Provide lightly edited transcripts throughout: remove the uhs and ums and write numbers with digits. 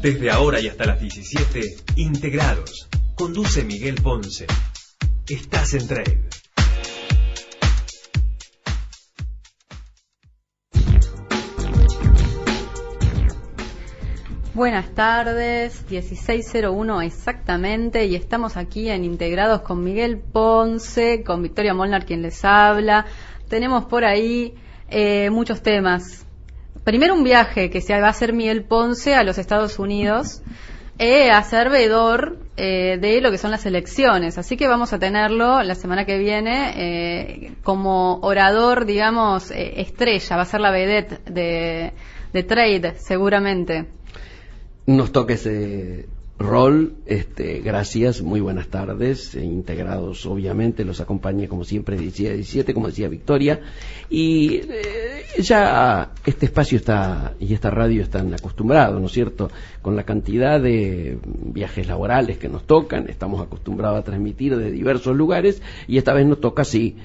Desde ahora y hasta las 17, Integrados. Conduce Miguel Ponce. Estás en Trade. Buenas tardes, 16:01 exactamente, y estamos aquí en Integrados con Miguel Ponce, con Victoria Molnar quien les habla. Tenemos por ahí muchos temas. Primero, un viaje que se va a hacer Miguel Ponce a los Estados Unidos a ser veedor de lo que son las elecciones, así que vamos a tenerlo la semana que viene como orador, digamos, estrella, va a ser la vedette de Trade seguramente. Nos toca ese rol, gracias, muy buenas tardes, Integrados obviamente los acompaña como siempre de 17 a 17, como decía Victoria, y ya este espacio está y esta radio están acostumbrados, ¿no es cierto?, con la cantidad de viajes laborales que nos tocan, estamos acostumbrados a transmitir de diversos lugares, y esta vez nos toca así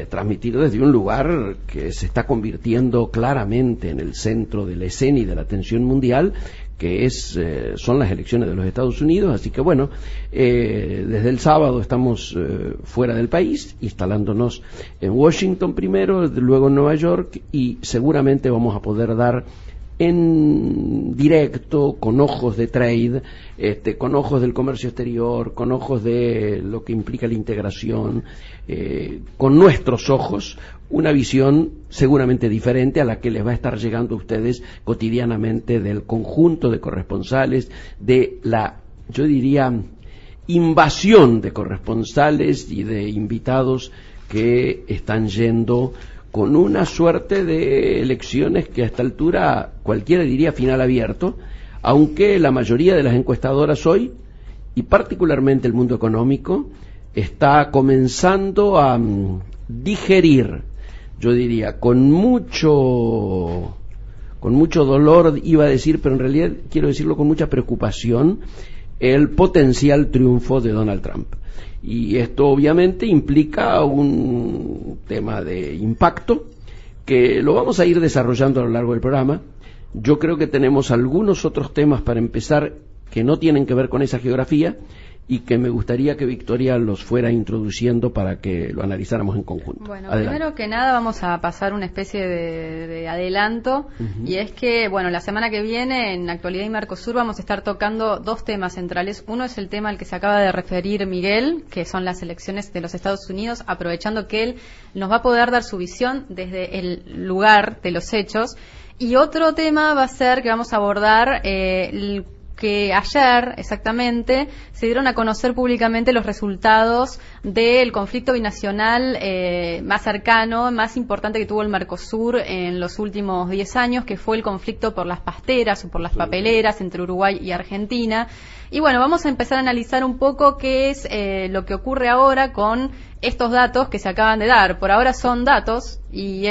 transmitir desde un lugar que se está convirtiendo claramente en el centro de la escena y de la atención mundial, que son las elecciones de los Estados Unidos. Así que bueno, desde el sábado estamos fuera del país, instalándonos en Washington primero, luego en Nueva York, y seguramente vamos a poder dar en directo, con ojos de Trade, con ojos del comercio exterior, con ojos de lo que implica la integración, con nuestros ojos, una visión seguramente diferente a la que les va a estar llegando a ustedes cotidianamente del conjunto de corresponsales, de la, yo diría, invasión de corresponsales y de invitados que están yendo con una suerte de elecciones que a esta altura cualquiera diría final abierto, aunque la mayoría de las encuestadoras hoy, y particularmente el mundo económico, está comenzando a digerir, yo diría, con mucho dolor, iba a decir, pero en realidad quiero decirlo con mucha preocupación, el potencial triunfo de Donald Trump. Y esto obviamente implica un tema de impacto que lo vamos a ir desarrollando a lo largo del programa. Yo creo que tenemos algunos otros temas para empezar que no tienen que ver con esa geografía y que me gustaría que Victoria los fuera introduciendo para que lo analizáramos en conjunto. Bueno, adelante. Primero que nada vamos a pasar una especie de adelanto, y es que, bueno, la semana que viene en Actualidad y Mercosur vamos a estar tocando dos temas centrales. Uno es el tema al que se acaba de referir Miguel, que son las elecciones de los Estados Unidos, aprovechando que él nos va a poder dar su visión desde el lugar de los hechos. Y otro tema va a ser que vamos a abordar que ayer, exactamente, se dieron a conocer públicamente los resultados del conflicto binacional más cercano, más importante que tuvo el Mercosur en los últimos 10 años, que fue el conflicto por las pasteras o por las papeleras entre Uruguay y Argentina. Y bueno, vamos a empezar a analizar un poco qué es lo que ocurre ahora con estos datos que se acaban de dar. Por ahora son datos y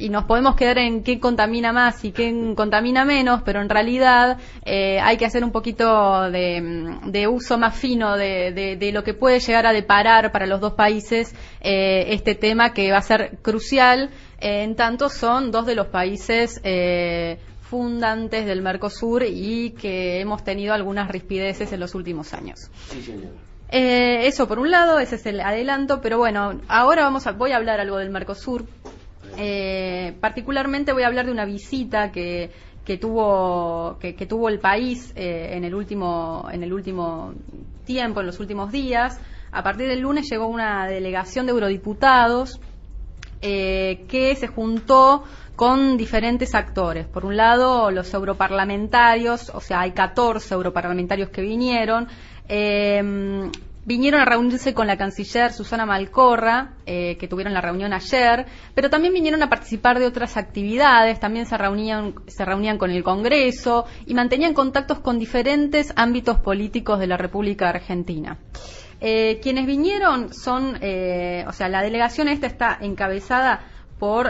y nos podemos quedar en qué contamina más y qué contamina menos, pero en realidad hay que hacer un poquito de uso más fino de lo que puede llegar a deparar para los dos países este tema, que va a ser crucial, en tanto son dos de los países fundantes del Mercosur y que hemos tenido algunas rispideces en los últimos años. Sí, señora. Eso por un lado, ese es el adelanto, pero bueno, ahora voy a hablar algo del Mercosur. Particularmente voy a hablar de una visita que tuvo el país en el último tiempo, en los últimos días. A partir del lunes llegó una delegación de eurodiputados que se juntó con diferentes actores. Por un lado, los europarlamentarios, o sea, hay 14 europarlamentarios que vinieron. Vinieron a reunirse con la canciller Susana Malcorra, que tuvieron la reunión ayer, pero también vinieron a participar de otras actividades, también se reunían con el Congreso y mantenían contactos con diferentes ámbitos políticos de la República Argentina. Quienes vinieron son, la delegación esta está encabezada por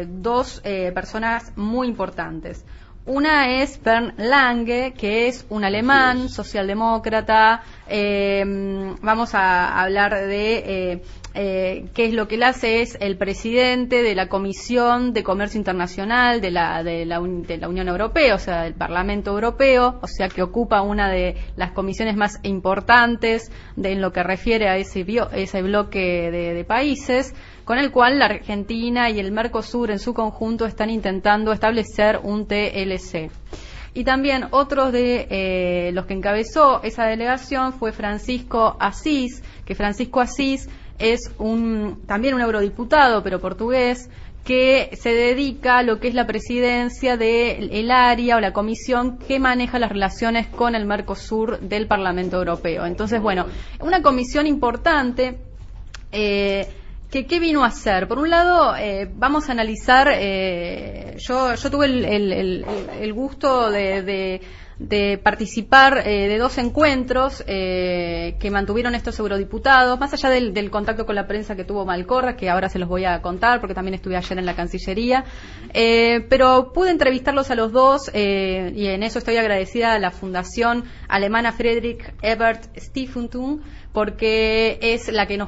dos personas muy importantes. Una es Bernd Lange, que es un alemán, socialdemócrata. Vamos a hablar de ¿qué es lo que él hace? Es el presidente de la Comisión de Comercio Internacional de la Unión Europea, o sea, del Parlamento Europeo, o sea, que ocupa una de las comisiones más importantes en lo que refiere a ese bloque de países, con el cual la Argentina y el Mercosur en su conjunto están intentando establecer un TLC. Y también otro de los que encabezó esa delegación fue Francisco Assis, que Francisco Assis es también un eurodiputado, pero portugués, que se dedica a lo que es la presidencia del área o la comisión que maneja las relaciones con el Mercosur del Parlamento Europeo. Entonces, bueno, una comisión importante ¿qué vino a hacer? Por un lado, vamos a analizar, yo tuve el gusto de participar de 2 encuentros que mantuvieron estos eurodiputados, más allá del contacto con la prensa que tuvo Malcorra, que ahora se los voy a contar porque también estuve ayer en la Cancillería, pero pude entrevistarlos a los dos y en eso estoy agradecida a la Fundación Alemana Friedrich Ebert Stiftung, porque es la que me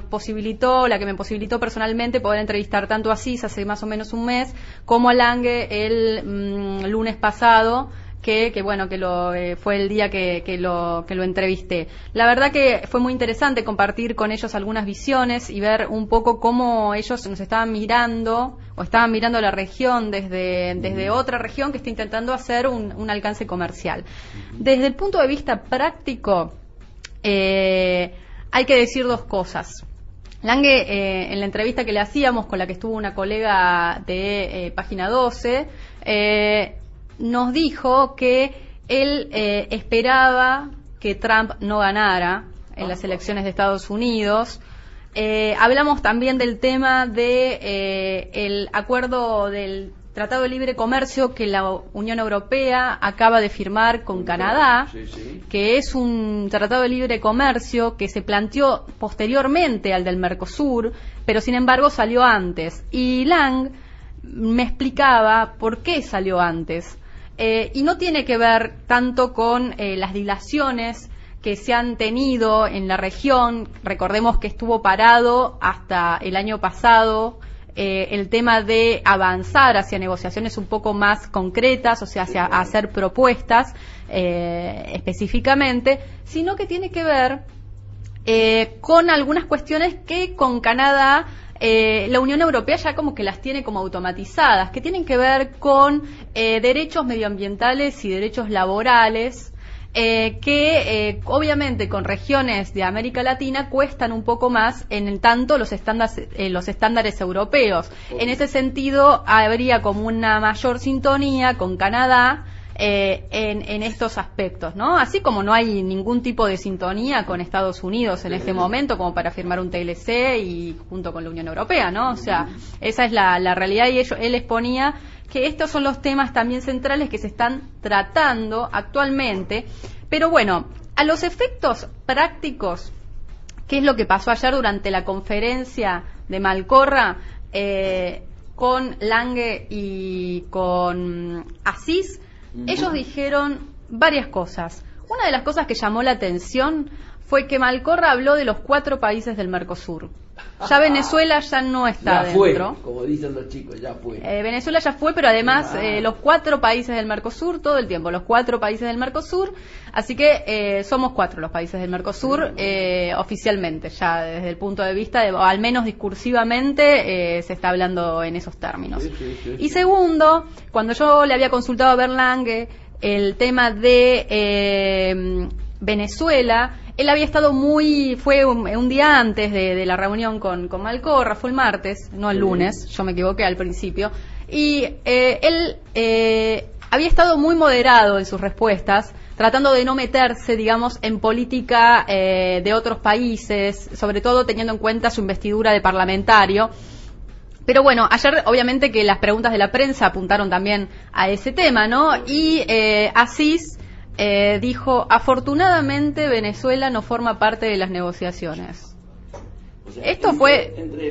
posibilitó personalmente poder entrevistar tanto a Assis hace más o menos un mes, como a Lange el lunes pasado, que fue el día que lo entrevisté. La verdad que fue muy interesante compartir con ellos algunas visiones y ver un poco cómo ellos nos estaban mirando la región desde otra región que está intentando hacer un alcance comercial. Desde el punto de vista práctico, hay que decir 2 cosas. Lange, en la entrevista que le hacíamos, con la que estuvo una colega de Página 12, nos dijo que él esperaba que Trump no ganara en las elecciones de Estados Unidos. Hablamos también del tema de el acuerdo del Tratado de Libre Comercio que la Unión Europea acaba de firmar con Canadá, que es un Tratado de Libre Comercio que se planteó posteriormente al del Mercosur, pero sin embargo salió antes. Y Lang me explicaba por qué salió antes. Y no tiene que ver tanto con las dilaciones que se han tenido en la región. Recordemos que estuvo parado hasta el año pasado el tema de avanzar hacia negociaciones un poco más concretas, o sea, hacia hacer propuestas específicamente, sino que tiene que ver con algunas cuestiones que con Canadá la Unión Europea ya como que las tiene como automatizadas, que tienen que ver con derechos medioambientales y derechos laborales, que obviamente con regiones de América Latina cuestan un poco más en tanto los estándares europeos. En ese sentido habría como una mayor sintonía con Canadá en estos aspectos, ¿no? Así como no hay ningún tipo de sintonía con Estados Unidos en este momento como para firmar un TLC y junto con la Unión Europea, ¿no? O sea, esa es la realidad y él exponía que estos son los temas también centrales que se están tratando actualmente. Pero bueno, a los efectos prácticos, ¿qué es lo que pasó ayer durante la conferencia de Malcorra con Lange y con Assis? Ellos dijeron varias cosas. Una de las cosas que llamó la atención fue que Malcorra habló de los 4 países del Mercosur. Ya Venezuela ya no está dentro. Fue, como dicen los chicos, ya fue. Venezuela ya fue, pero además los 4 países del Mercosur, todo el tiempo, los 4 países del Mercosur. Así que somos 4 los países del Mercosur oficialmente, ya desde el punto de vista, o al menos discursivamente, se está hablando en esos términos. Sí. Y segundo, cuando yo le había consultado a Berlange el tema de Venezuela, él había estado fue un día antes de la reunión con Malcorra, fue el martes, no el lunes, yo me equivoqué al principio, y él había estado muy moderado en sus respuestas, tratando de no meterse, digamos, en política de otros países, sobre todo teniendo en cuenta su investidura de parlamentario. Pero bueno, ayer obviamente que las preguntas de la prensa apuntaron también a ese tema, ¿no? Y Assis dijo, afortunadamente Venezuela no forma parte de las negociaciones. O sea, esto fue entre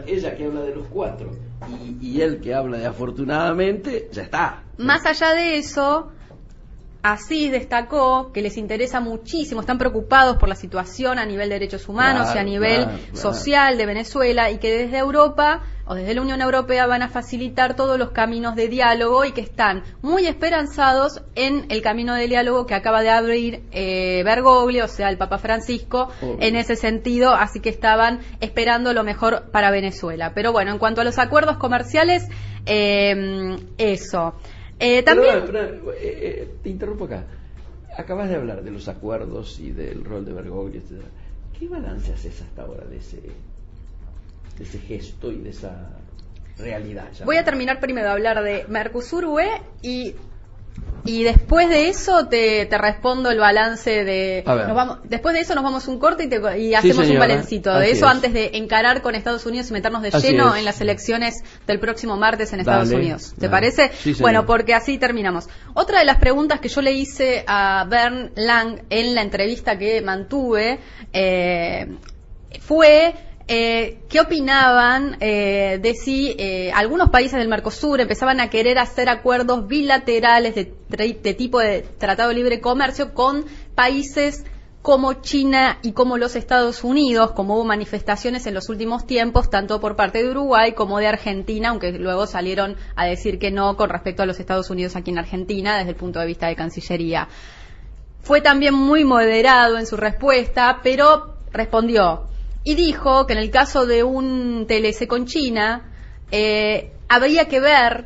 ella que habla de los 4 y él que habla de afortunadamente, ya está. Más allá de eso, Asís destacó que les interesa muchísimo, están preocupados por la situación a nivel de derechos humanos y a nivel social de Venezuela, y que desde Europa o desde la Unión Europea van a facilitar todos los caminos de diálogo, y que están muy esperanzados en el camino de diálogo que acaba de abrir Bergoglio, o sea, el Papa Francisco, en ese sentido, así que estaban esperando lo mejor para Venezuela. Pero bueno, en cuanto a los acuerdos comerciales, eso. También... te interrumpo acá. Acabas de hablar de los acuerdos y del rol de Bergoglio, etc. ¿Qué balance haces hasta ahora de ese gesto y de esa realidad? Voy a terminar primero de hablar de Mercosur-UE y después de eso te respondo el balance de... después de eso nos vamos un corte y hacemos un balancito de eso antes de encarar con Estados Unidos y meternos de lleno en las elecciones del próximo martes en Estados Unidos. ¿Te parece? Sí, bueno, porque así terminamos. Otra de las preguntas que yo le hice a Bernd Lang en la entrevista que mantuve fue... ¿qué opinaban de si algunos países del Mercosur empezaban a querer hacer acuerdos bilaterales de tipo de tratado de libre comercio con países como China y como los Estados Unidos, como hubo manifestaciones en los últimos tiempos, tanto por parte de Uruguay como de Argentina, aunque luego salieron a decir que no con respecto a los Estados Unidos aquí en Argentina desde el punto de vista de Cancillería? Fue también muy moderado en su respuesta, pero respondió y dijo que en el caso de un TLC con China, habría que ver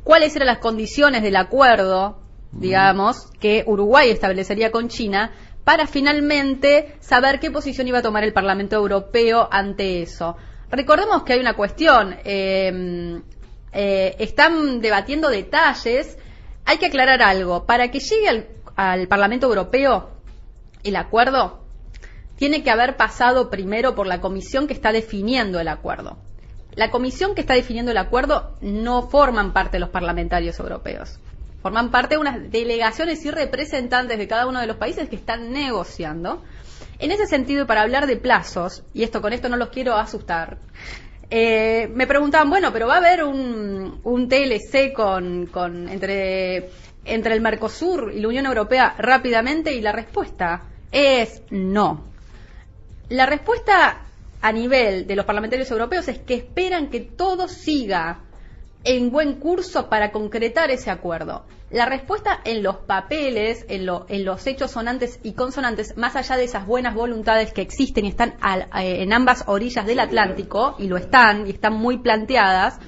cuáles eran las condiciones del acuerdo, digamos, que Uruguay establecería con China, para finalmente saber qué posición iba a tomar el Parlamento Europeo ante eso. Recordemos que hay una cuestión, están debatiendo detalles. Hay que aclarar algo: para que llegue al Parlamento Europeo el acuerdo, tiene que haber pasado primero por la comisión que está definiendo el acuerdo. La comisión que está definiendo el acuerdo no forman parte de los parlamentarios europeos. Forman parte de unas delegaciones y representantes de cada uno de los países que están negociando. En ese sentido, y para hablar de plazos, y con esto no los quiero asustar, me preguntaban, bueno, pero va a haber un TLC entre el Mercosur y la Unión Europea rápidamente, y la respuesta es no. La respuesta a nivel de los parlamentarios europeos es que esperan que todo siga en buen curso para concretar ese acuerdo. La respuesta en los papeles, en los hechos sonantes y consonantes, más allá de esas buenas voluntades que existen y están en ambas orillas del Atlántico, y están muy planteadas,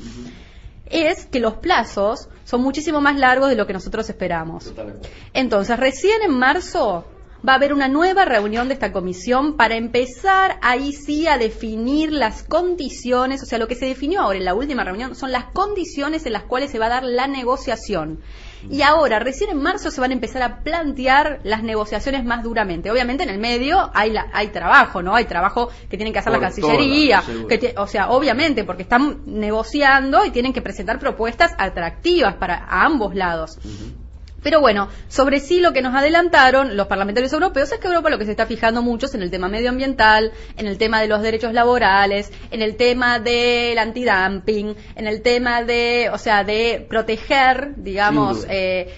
es que los plazos son muchísimo más largos de lo que nosotros esperamos. Entonces, recién en marzo va a haber una nueva reunión de esta comisión para empezar ahí sí a definir las condiciones. O sea, lo que se definió ahora en la última reunión son las condiciones en las cuales se va a dar la negociación. Y ahora, recién en marzo, se van a empezar a plantear las negociaciones más duramente. Obviamente en el medio hay trabajo, ¿no? Hay trabajo que tienen que hacer la Cancillería, obviamente, porque están negociando y tienen que presentar propuestas atractivas a ambos lados. Pero bueno, sobre sí lo que nos adelantaron los parlamentarios europeos es que Europa lo que se está fijando mucho es en el tema medioambiental, en el tema de los derechos laborales, en el tema del antidumping, en el tema de proteger, digamos,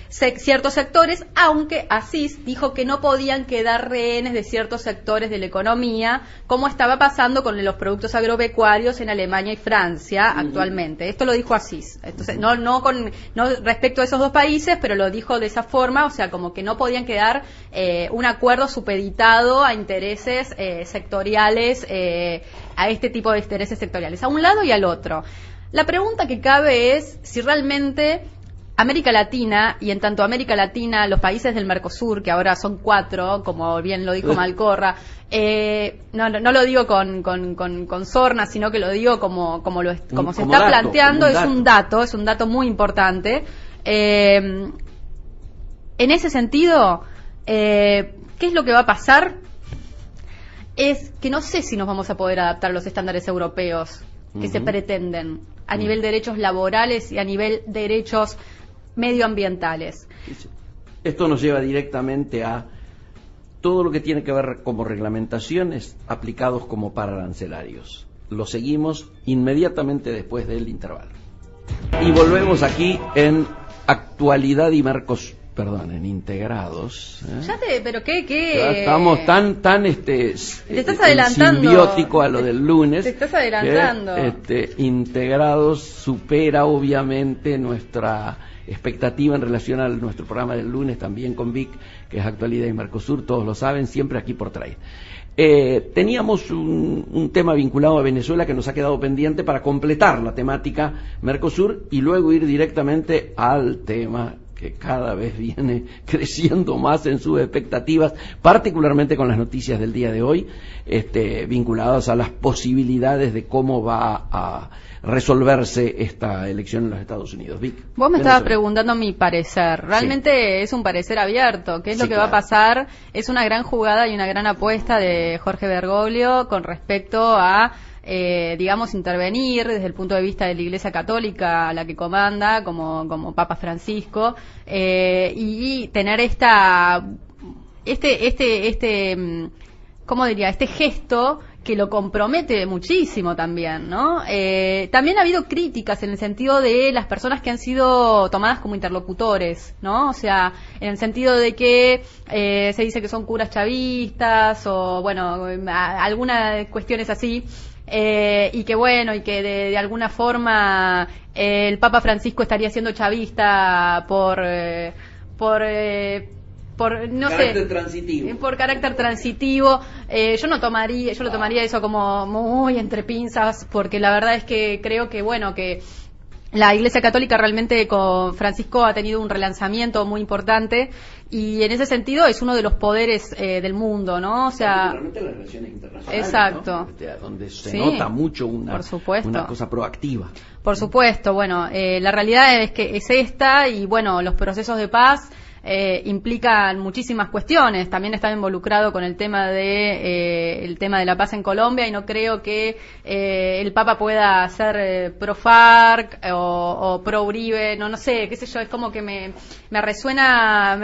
ciertos sectores, aunque Asís dijo que no podían quedar rehenes de ciertos sectores de la economía, como estaba pasando con los productos agropecuarios en Alemania y Francia actualmente. Esto lo dijo Asís. Entonces, no respecto a esos dos países, pero lo dijo de esa forma, o sea, como que no podían quedar un acuerdo supeditado a intereses sectoriales, a este tipo de intereses sectoriales, a un lado y al otro. La pregunta que cabe es si realmente América Latina, y en tanto América Latina, los países del Mercosur, que ahora son 4, como bien lo dijo Malcorra, no lo digo con sorna, sino que lo digo como se está planteando, es un dato muy importante. En ese sentido, ¿qué es lo que va a pasar? Es que no sé si nos vamos a poder adaptar a los estándares europeos que se pretenden a nivel de derechos laborales y a nivel de derechos medioambientales. Esto nos lleva directamente a todo lo que tiene que ver como reglamentaciones aplicados como pararancelarios. Lo seguimos inmediatamente después del intervalo. Y volvemos aquí en Actualidad y Mercosur. perdonen, integrados. Pero qué ya estamos tan te estás adelantando, simbiótico a lo del lunes. Te estás adelantando. Integrados supera obviamente nuestra expectativa en relación a nuestro programa del lunes, también con Vic, que es Actualidad y Mercosur, todos lo saben, siempre aquí por Trail. Teníamos un tema vinculado a Venezuela que nos ha quedado pendiente para completar la temática Mercosur y luego ir directamente al tema que cada vez viene creciendo más en sus expectativas, particularmente con las noticias del día de hoy, vinculadas a las posibilidades de cómo va a resolverse esta elección en los Estados Unidos. Vic, vos me estabas preguntando mi parecer. Realmente es un parecer abierto. ¿Qué es lo que va a pasar? Es una gran jugada y una gran apuesta de Jorge Bergoglio con respecto a digamos, intervenir desde el punto de vista de la Iglesia Católica, a la que comanda como Papa Francisco, y tener ¿cómo diría? Este gesto que lo compromete muchísimo también, ¿no? También ha habido críticas en el sentido de las personas que han sido tomadas como interlocutores, ¿no? O sea, en el sentido de que se dice que son curas chavistas o, bueno, algunas cuestiones así. Y que bueno, y que de alguna forma el Papa Francisco estaría siendo chavista por no carácter sé, transitivo. Por carácter transitivo. Yo lo tomaría eso como muy entre pinzas, porque la verdad es que creo que bueno, que la Iglesia Católica realmente con Francisco ha tenido un relanzamiento muy importante y en ese sentido es uno de los poderes del mundo, ¿no? O sea, particularmente las relaciones internacionales, exacto, ¿no? Donde se nota mucho una cosa proactiva. Por supuesto, bueno, la realidad es que es esta y bueno, los procesos de paz implican muchísimas cuestiones. También está involucrado con el tema de la paz en Colombia y no creo que el Papa pueda ser pro FARC o pro Uribe, no sé, qué sé yo, es como que me resuena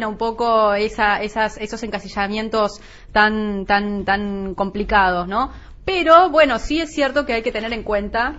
un poco esos encasillamientos tan complicados, ¿no? Pero bueno, sí es cierto que hay que tener en cuenta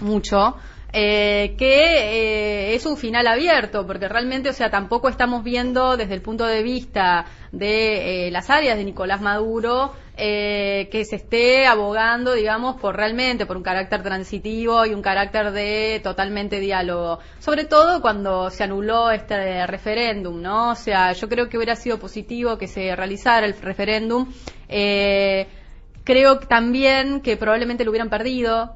mucho que es un final abierto, porque realmente, o sea, tampoco estamos viendo desde el punto de vista de las áreas de Nicolás Maduro que se esté abogando, digamos, por un carácter transitivo y un carácter de totalmente diálogo, sobre todo cuando se anuló este referéndum, ¿no? O sea, yo creo que hubiera sido positivo que se realizara el referéndum. Creo también que probablemente lo hubieran perdido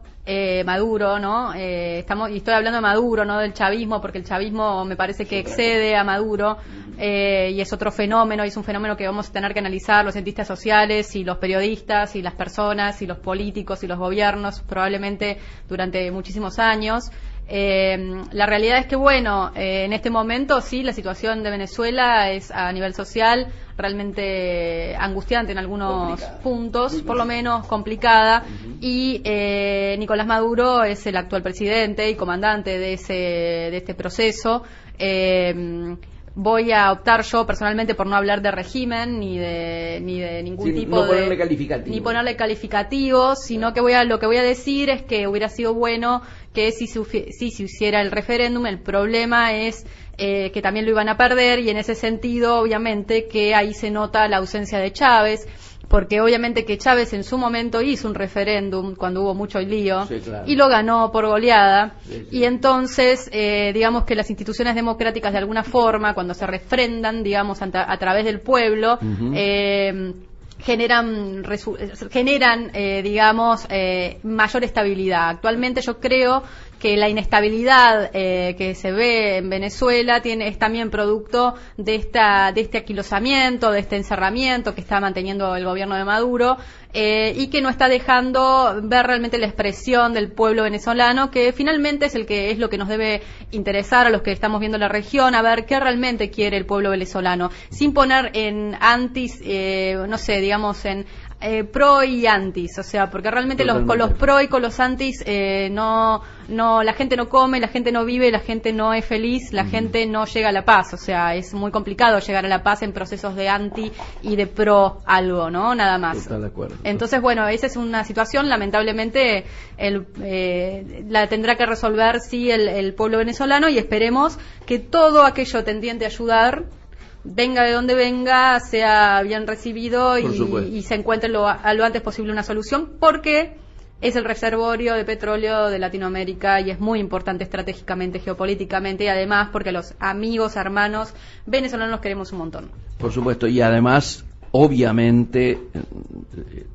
Maduro, ¿no? Y estoy hablando de Maduro, no del chavismo, porque el chavismo me parece que excede a Maduro y es otro fenómeno, y es un fenómeno que vamos a tener que analizar los cientistas sociales y los periodistas y las personas y los políticos y los gobiernos probablemente durante muchísimos años. La realidad es que, bueno, en este momento sí, la situación de Venezuela es a nivel social realmente angustiante en algunos puntos, por lo menos complicada, y Nicolás Maduro es el actual presidente y comandante de este proceso. Voy a optar yo personalmente por no hablar de régimen ni de ningún tipo ni ponerle calificativos, sino que lo que voy a decir es que hubiera sido bueno que si se hiciera el referéndum. El problema es que también lo iban a perder, y en ese sentido obviamente que ahí se nota la ausencia de Chávez, porque obviamente que Chávez en su momento hizo un referéndum cuando hubo mucho lío, sí, claro, y lo ganó por goleada, sí. Y entonces digamos que las instituciones democráticas de alguna forma, cuando se refrendan, digamos, a través del pueblo, generan digamos mayor estabilidad. Actualmente yo creo que la inestabilidad que se ve en Venezuela es también producto de este aquilosamiento, de este encerramiento que está manteniendo el gobierno de Maduro, y que no está dejando ver realmente la expresión del pueblo venezolano, que finalmente es lo que nos debe interesar a los que estamos viendo la región, a ver qué realmente quiere el pueblo venezolano, sin poner en no sé, digamos, en pro y antis, o sea, porque realmente con los pro y con los antis no, la gente no come, la gente no vive, la gente no es feliz, la gente no llega a la paz, o sea, es muy complicado llegar a la paz en procesos de anti y de pro algo, ¿no? Nada más. Total de acuerdo. Entonces, bueno, esa es una situación, lamentablemente, la tendrá que resolver sí el pueblo venezolano, y esperemos que todo aquello tendiente a ayudar, venga de donde venga, sea bien recibido y se encuentre lo antes posible una solución, porque es el reservorio de petróleo de Latinoamérica y es muy importante estratégicamente, geopolíticamente, y además porque los amigos, hermanos venezolanos los queremos un montón. Por supuesto, y además, obviamente,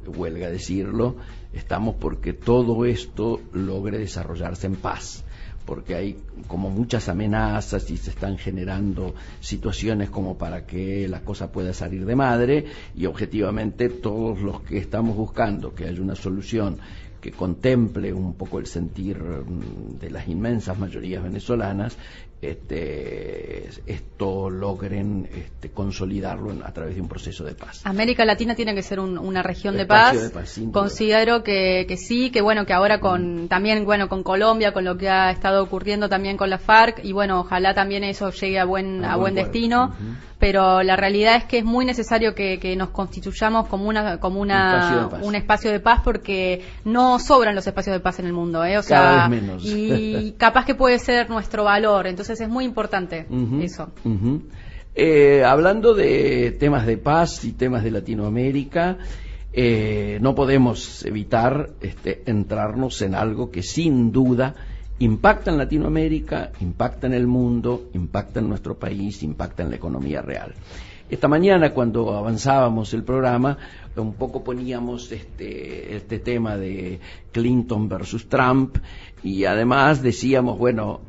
huelga decirlo, estamos porque todo esto logre desarrollarse en paz, porque hay como muchas amenazas y se están generando situaciones como para que la cosa pueda salir de madre, y objetivamente todos los que estamos buscando que haya una solución que contemple un poco el sentir de las inmensas mayorías venezolanas, esto logren consolidarlo a través de un proceso de paz. América Latina tiene que ser una región de paz. Considero que sí, que bueno, que ahora también bueno con Colombia, con lo que ha estado ocurriendo también con la FARC, y bueno, ojalá también eso llegue a buen destino. Pero la realidad es que es muy necesario que nos constituyamos como un espacio de paz, porque no sobran los espacios de paz en el mundo, o sea, cada vez menos. Y capaz que puede ser nuestro valor, entonces es muy importante eso. Hablando de temas de paz y temas de Latinoamérica, no podemos evitar entrarnos en algo que sin duda impacta en Latinoamérica, impacta en el mundo, impacta en nuestro país, impacta en la economía real. Esta mañana, cuando avanzábamos el programa, un poco poníamos este tema de Clinton versus Trump, y además decíamos, bueno,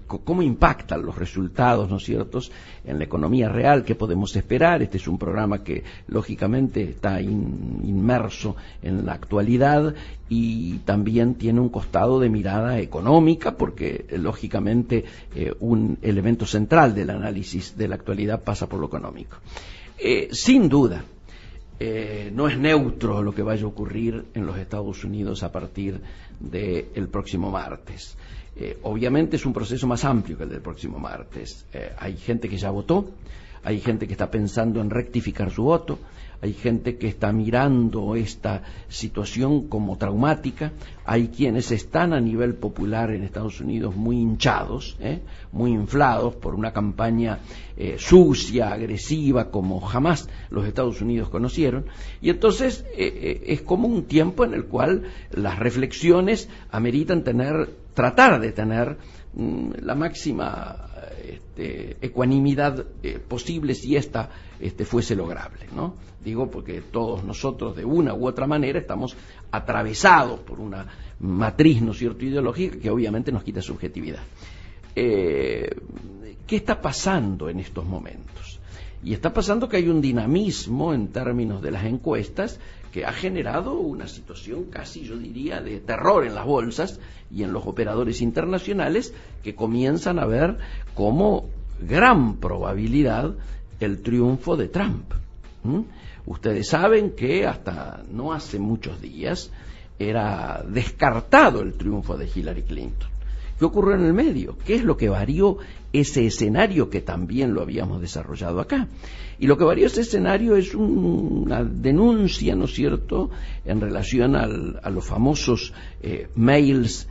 cómo impactan los resultados, ¿no es cierto?, en la economía real, qué podemos esperar. Este es un programa que lógicamente está inmerso en la actualidad y también tiene un costado de mirada económica, porque lógicamente un elemento central del análisis de la actualidad pasa por lo económico. Sin duda, no es neutro lo que vaya a ocurrir en los Estados Unidos a partir del próximo martes. Obviamente es un proceso más amplio que el del próximo martes. Hay gente que ya votó, hay gente que está pensando en rectificar su voto, hay gente que está mirando esta situación como traumática, hay quienes están a nivel popular en Estados Unidos muy hinchados, muy inflados por una campaña sucia, agresiva, como jamás los Estados Unidos conocieron, y entonces es como un tiempo en el cual las reflexiones ameritan tratar de tener la máxima ecuanimidad posible, si esta fuese lograble, ¿no? Digo porque todos nosotros de una u otra manera estamos atravesados por una matriz, ¿no es cierto?, ideológica, que obviamente nos quita subjetividad. ¿Qué está pasando en estos momentos? Y está pasando que hay un dinamismo en términos de las encuestas que ha generado una situación casi, yo diría, de terror en las bolsas y en los operadores internacionales, que comienzan a ver como gran probabilidad el triunfo de Trump. Ustedes saben que hasta no hace muchos días era descartado el triunfo de Hillary Clinton. ¿Qué ocurrió en el medio? ¿Qué es lo que varió ese escenario que también lo habíamos desarrollado acá? Y lo que varió ese escenario es una denuncia, ¿no es cierto?, en relación a los famosos mails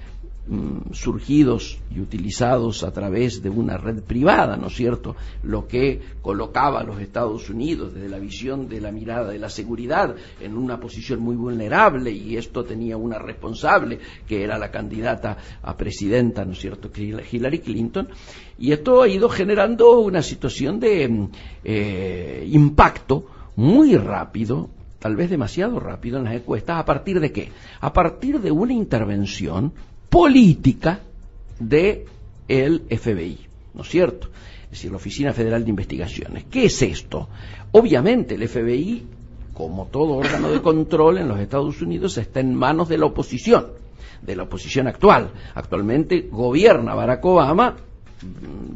surgidos y utilizados a través de una red privada, ¿no es cierto?, lo que colocaba a los Estados Unidos desde la visión de la mirada de la seguridad en una posición muy vulnerable, y esto tenía una responsable que era la candidata a presidenta, ¿no es cierto?, Hillary Clinton, y esto ha ido generando una situación de impacto muy rápido, tal vez demasiado rápido en las encuestas. ¿A partir de qué? A partir de una intervención política de el FBI, ¿no es cierto? Es decir, la Oficina Federal de Investigaciones. ¿Qué es esto? Obviamente el FBI, como todo órgano de control en los Estados Unidos, está en manos de la oposición actual. Actualmente gobierna Barack Obama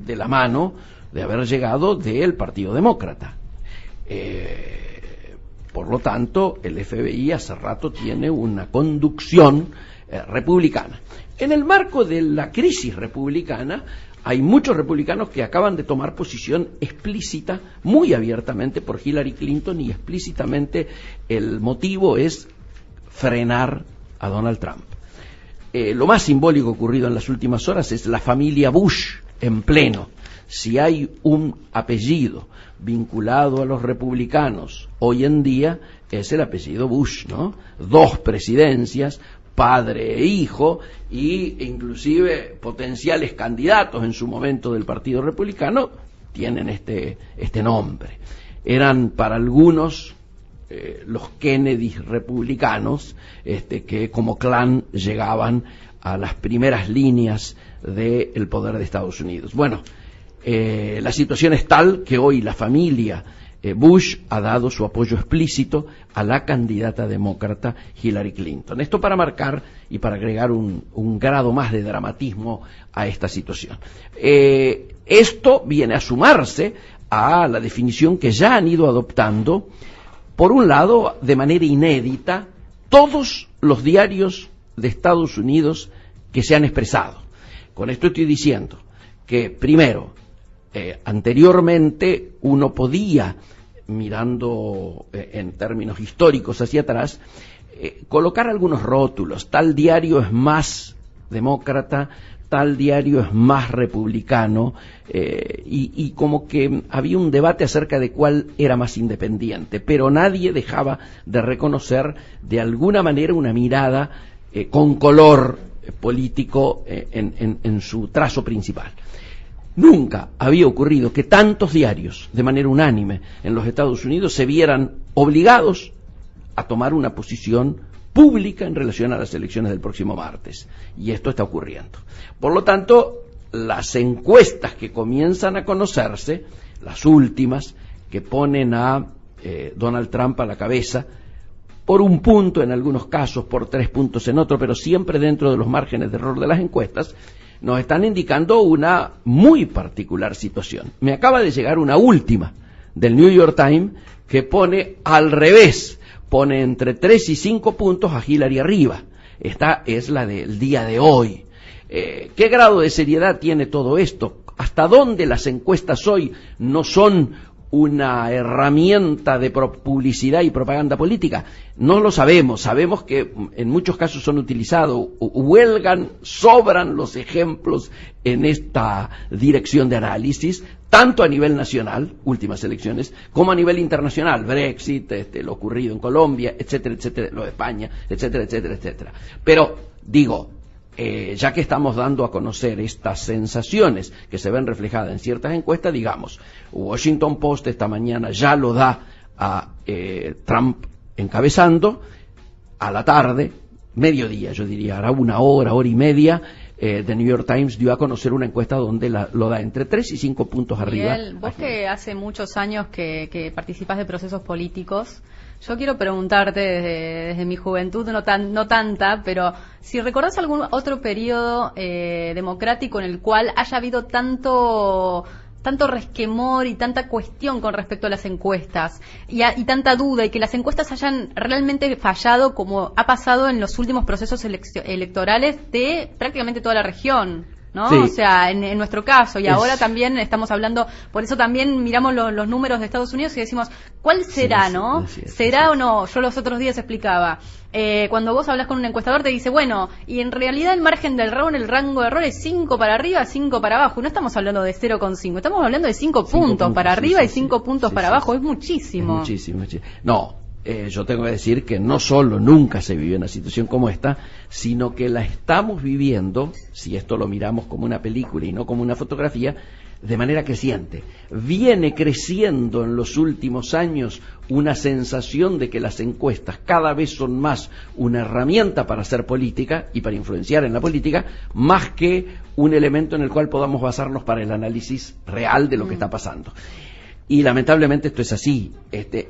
de la mano de haber llegado del Partido Demócrata. Por lo tanto, el FBI hace rato tiene una conducción republicana. En el marco de la crisis republicana, hay muchos republicanos que acaban de tomar posición explícita, muy abiertamente, por Hillary Clinton, y explícitamente el motivo es frenar a Donald Trump. Lo más simbólico ocurrido en las últimas horas es la familia Bush en pleno. Si hay un apellido vinculado a los republicanos hoy en día, es el apellido Bush, ¿no? 2 presidencias, padre e hijo, y inclusive potenciales candidatos en su momento del Partido Republicano tienen este nombre. Eran para algunos los Kennedy republicanos, que como clan llegaban a las primeras líneas del poder de Estados Unidos. Bueno, la situación es tal que hoy la familia Bush ha dado su apoyo explícito a la candidata demócrata Hillary Clinton. Esto para marcar y para agregar un grado más de dramatismo a esta situación. Esto viene a sumarse a la definición que ya han ido adoptando, por un lado, de manera inédita, todos los diarios de Estados Unidos que se han expresado. Con esto estoy diciendo que, primero, anteriormente uno podía, mirando en términos históricos hacia atrás, colocar algunos rótulos. Tal diario es más demócrata, tal diario es más republicano, y como que había un debate acerca de cuál era más independiente, pero nadie dejaba de reconocer de alguna manera una mirada con color político en su trazo principal. Nunca había ocurrido que tantos diarios, de manera unánime, en los Estados Unidos se vieran obligados a tomar una posición pública en relación a las elecciones del próximo martes. Y esto está ocurriendo. Por lo tanto, las encuestas que comienzan a conocerse, las últimas, que ponen a Donald Trump a la cabeza, por un punto en algunos casos, por 3 puntos en otro, pero siempre dentro de los márgenes de error de las encuestas, nos están indicando una muy particular situación. Me acaba de llegar una última del New York Times que pone al revés, pone entre 3 y 5 puntos a Hillary arriba. Esta es la del día de hoy. ¿Qué grado de seriedad tiene todo esto? ¿Hasta dónde las encuestas hoy no son una herramienta de publicidad y propaganda política? No lo sabemos. Sabemos que en muchos casos son utilizados. Huelgan, sobran los ejemplos en esta dirección de análisis, tanto a nivel nacional, últimas elecciones, como a nivel internacional, Brexit, lo ocurrido en Colombia, etcétera, etcétera, lo de España, etcétera, etcétera, etcétera. Pero, digo, ya que estamos dando a conocer estas sensaciones que se ven reflejadas en ciertas encuestas, digamos, Washington Post esta mañana ya lo da a Trump encabezando. A la tarde, mediodía, yo diría, hará una hora y media, The New York Times dio a conocer una encuesta donde lo da entre 3 y 5 puntos arriba. Miguel, vos que hace muchos años que participás de procesos políticos, yo quiero preguntarte desde mi juventud, no tanta, pero si recordás algún otro periodo democrático en el cual haya habido tanto resquemor y tanta cuestión con respecto a las encuestas y tanta duda, y que las encuestas hayan realmente fallado como ha pasado en los últimos procesos electorales de prácticamente toda la región, ¿no? Sí. O sea, en nuestro caso, y ahora también estamos hablando, por eso también miramos los números de Estados Unidos y decimos, ¿cuál será, sí, no? ¿Será o no? Yo los otros días explicaba, cuando vos hablas con un encuestador te dice, bueno, y en realidad el margen del error, el rango de error es 5 para arriba, 5 para abajo, no estamos hablando de 0,5, estamos hablando de 5 puntos para arriba y 5 puntos para abajo, es muchísimo. Es muchísimo. No. Yo tengo que decir que no solo nunca se vivió una situación como esta, sino que la estamos viviendo, si esto lo miramos como una película y no como una fotografía, de manera creciente. Viene creciendo en los últimos años una sensación de que las encuestas cada vez son más una herramienta para hacer política y para influenciar en la política, más que un elemento en el cual podamos basarnos para el análisis real de lo que está pasando. Y lamentablemente esto es así,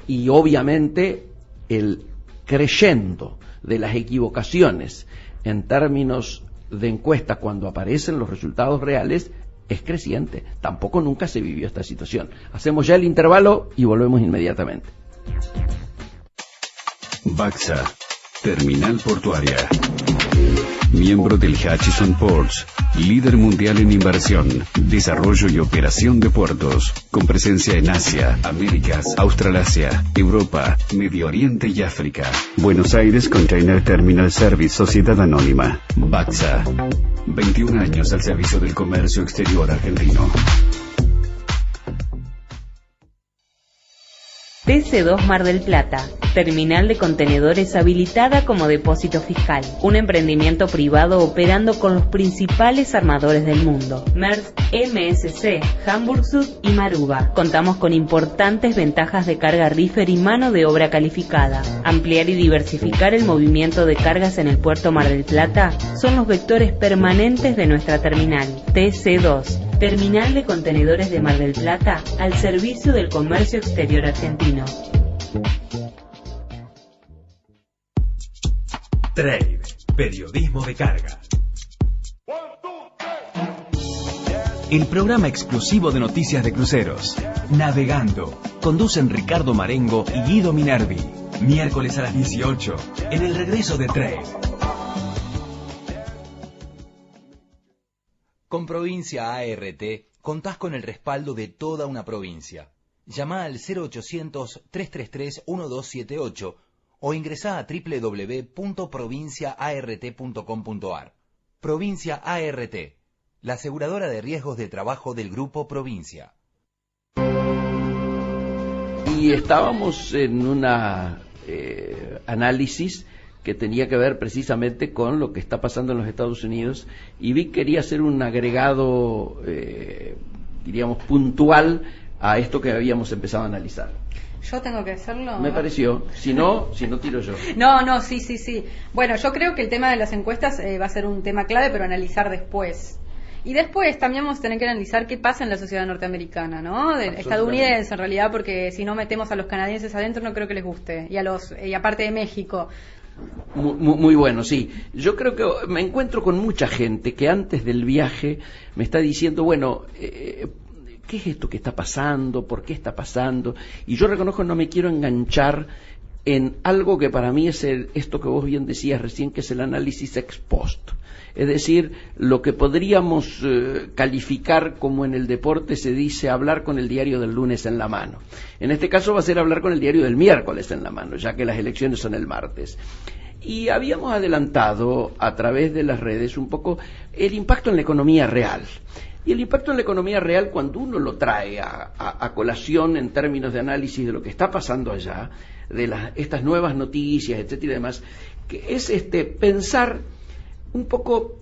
y obviamente el creyendo de las equivocaciones en términos de encuesta cuando aparecen los resultados reales es creciente. Tampoco nunca se vivió esta situación. Hacemos ya el intervalo y volvemos inmediatamente. Baxa, terminal portuaria. Miembro del Hutchison Ports, líder mundial en inversión, desarrollo y operación de puertos, con presencia en Asia, Américas, Australasia, Europa, Medio Oriente y África. Buenos Aires Container Terminal Service Sociedad Anónima. Baxa, 21 años al servicio del comercio exterior argentino. TC2 Mar del Plata, terminal de contenedores habilitada como depósito fiscal, un emprendimiento privado operando con los principales armadores del mundo, Maersk, MSC, Hamburg Süd y Maruba. Contamos con importantes ventajas de carga reefer y mano de obra calificada. Ampliar y diversificar el movimiento de cargas en el puerto Mar del Plata son los vectores permanentes de nuestra terminal. TC2, terminal de contenedores de Mar del Plata al servicio del comercio exterior argentino. Trade, periodismo de carga. El programa exclusivo de noticias de cruceros. Navegando. Conducen Ricardo Marengo y Guido Minervi. Miércoles a las 18, en el regreso de Trade. Con Provincia ART contás con el respaldo de toda una provincia. Llama al 0800-333-1278 o ingresá a www.provinciaart.com.ar. Provincia ART, la aseguradora de riesgos de trabajo del Grupo Provincia. Y estábamos en una análisis que tenía que ver precisamente con lo que está pasando en los Estados Unidos, y Vic quería hacer un agregado, diríamos, puntual a esto que habíamos empezado a analizar. ¿Yo tengo que hacerlo? Me pareció. Si no tiro yo. No, sí. Bueno, yo creo que el tema de las encuestas va a ser un tema clave, pero analizar después. Y después también vamos a tener que analizar qué pasa en la sociedad norteamericana, ¿no? Estadounidense, en realidad, porque si no metemos a los canadienses adentro no creo que les guste. Y aparte de México. Muy bueno, sí. Yo creo que me encuentro con mucha gente que antes del viaje me está diciendo, bueno, ¿qué es esto que está pasando? ¿Por qué está pasando? Y yo reconozco, no me quiero enganchar en algo que para mí es esto que vos bien decías recién, que es el análisis ex post. Es decir, lo que podríamos calificar como en el deporte se dice hablar con el diario del lunes en la mano. En este caso va a ser hablar con el diario del miércoles en la mano, ya que las elecciones son el martes. Y habíamos adelantado a través de las redes un poco el impacto en la economía real. Y el impacto en la economía real, cuando uno lo trae a colación en términos de análisis de lo que está pasando allá, de estas nuevas noticias, etcétera y demás, que es pensar un poco,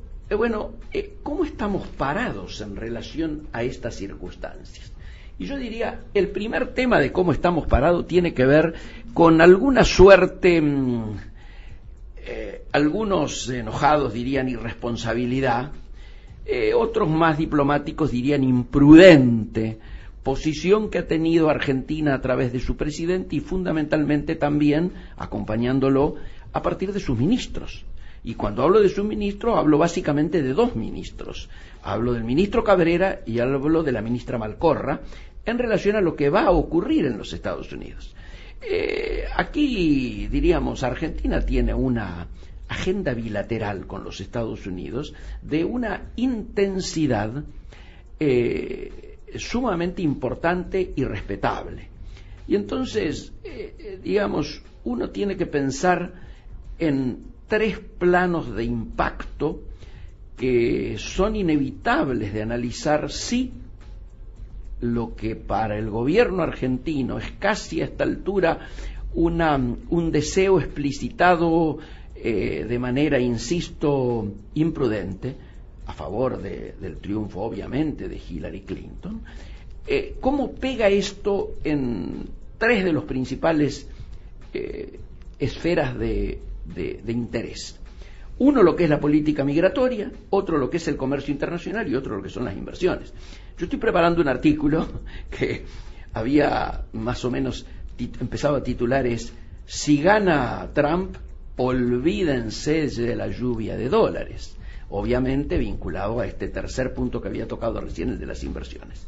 ¿cómo estamos parados en relación a estas circunstancias? Y yo diría, el primer tema de cómo estamos parados tiene que ver con alguna suerte, algunos enojados dirían irresponsabilidad, otros más diplomáticos dirían imprudente posición que ha tenido Argentina a través de su presidente y fundamentalmente también acompañándolo a partir de sus ministros. Y cuando hablo de sus ministros, hablo básicamente de dos ministros. Hablo del ministro Cabrera y hablo de la ministra Malcorra en relación a lo que va a ocurrir en los Estados Unidos. Aquí, diríamos, Argentina tiene una agenda bilateral con los Estados Unidos de una intensidad sumamente importante y respetable. Y entonces, digamos, uno tiene que pensar en tres planos de impacto que son inevitables de analizar si lo que para el gobierno argentino es casi a esta altura un deseo explicitado de manera, insisto, imprudente, a favor del triunfo, obviamente, de Hillary Clinton. ¿Cómo pega esto en tres de los principales esferas de interés? Uno, lo que es la política migratoria; otro, lo que es el comercio internacional; y otro, lo que son las inversiones. Yo estoy preparando un artículo que había más o menos empezado a titular si gana Trump, olvídense de la lluvia de dólares, obviamente vinculado a este tercer punto que había tocado recién, el de las inversiones.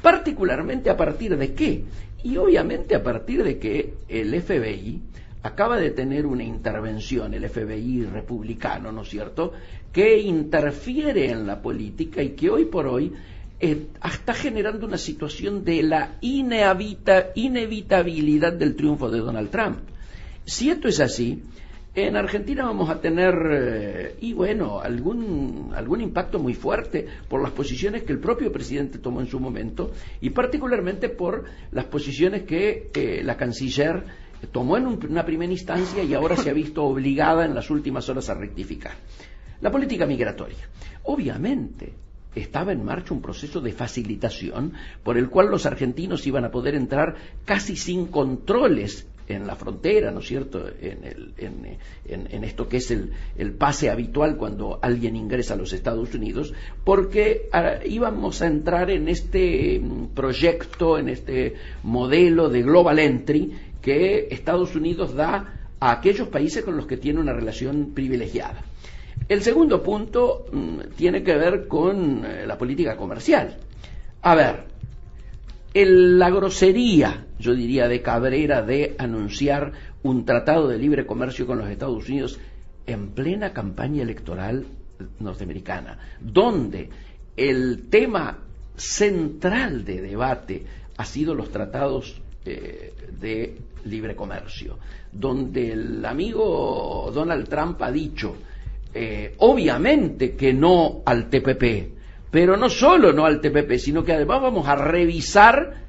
Particularmente a partir de qué, y obviamente a partir de que el FBI acaba de tener una intervención, el FBI republicano, ¿no es cierto?, que interfiere en la política y que hoy por hoy está generando una situación de la inevitabilidad del triunfo de Donald Trump. Si esto es así, en Argentina vamos a tener, algún impacto muy fuerte por las posiciones que el propio presidente tomó en su momento y particularmente por las posiciones que la canciller tomó en una primera instancia y ahora se ha visto obligada en las últimas horas a rectificar. La política migratoria. Obviamente estaba en marcha un proceso de facilitación por el cual los argentinos iban a poder entrar casi sin controles en la frontera, ¿no es cierto?, en esto que es el pase habitual cuando alguien ingresa a los Estados Unidos, porque íbamos a entrar en este proyecto, en este modelo de Global Entry que Estados Unidos da a aquellos países con los que tiene una relación privilegiada. El segundo punto tiene que ver con la política comercial. A ver, la grosería, yo diría, de Cabrera de anunciar un tratado de libre comercio con los Estados Unidos en plena campaña electoral norteamericana, donde el tema central de debate ha sido los tratados de libre comercio, donde el amigo Donald Trump ha dicho obviamente que no al TPP, pero no solo no al TPP, sino que además vamos a revisar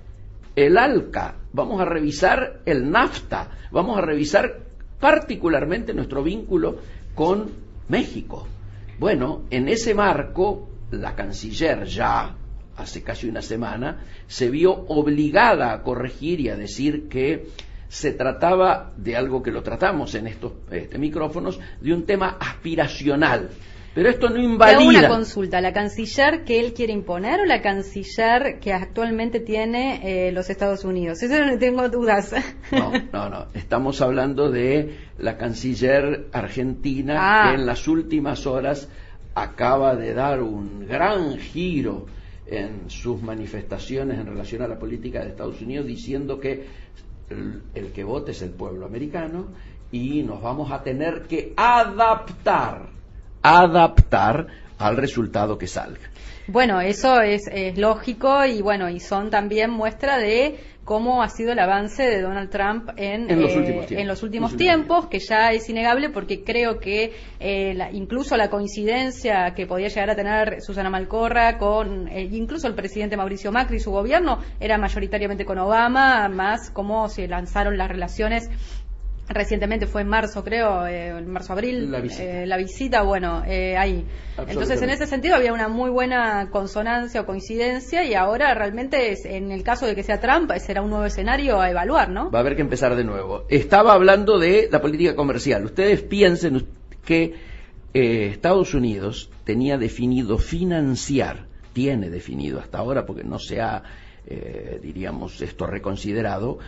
el ALCA, vamos a revisar el NAFTA, vamos a revisar particularmente nuestro vínculo con México. Bueno, en ese marco, la canciller ya hace casi una semana se vio obligada a corregir y a decir que se trataba de algo que lo tratamos en estos micrófonos, de un tema aspiracional. Pero esto no invalida. Una consulta, ¿la canciller que él quiere imponer o la canciller que actualmente tiene los Estados Unidos? Eso no tengo dudas. No. Estamos hablando de la canciller argentina que en las últimas horas acaba de dar un gran giro en sus manifestaciones en relación a la política de Estados Unidos, diciendo que el que vote es el pueblo americano y nos vamos a tener que adaptar al resultado que salga. Bueno, eso es lógico y y son también muestra de cómo ha sido el avance de Donald Trump en los últimos tiempos, que ya es innegable porque creo que incluso la coincidencia que podía llegar a tener Susana Malcorra con incluso el presidente Mauricio Macri y su gobierno era mayoritariamente con Obama, más cómo se lanzaron las relaciones. Recientemente fue en marzo, creo, en marzo-abril, la visita, ahí. Entonces, en ese sentido había una muy buena consonancia o coincidencia y ahora realmente, en el caso de que sea Trump, será un nuevo escenario a evaluar, ¿no? Va a haber que empezar de nuevo. Estaba hablando de la política comercial. Ustedes piensen que Estados Unidos tiene definido hasta ahora, porque no se ha, reconsiderado,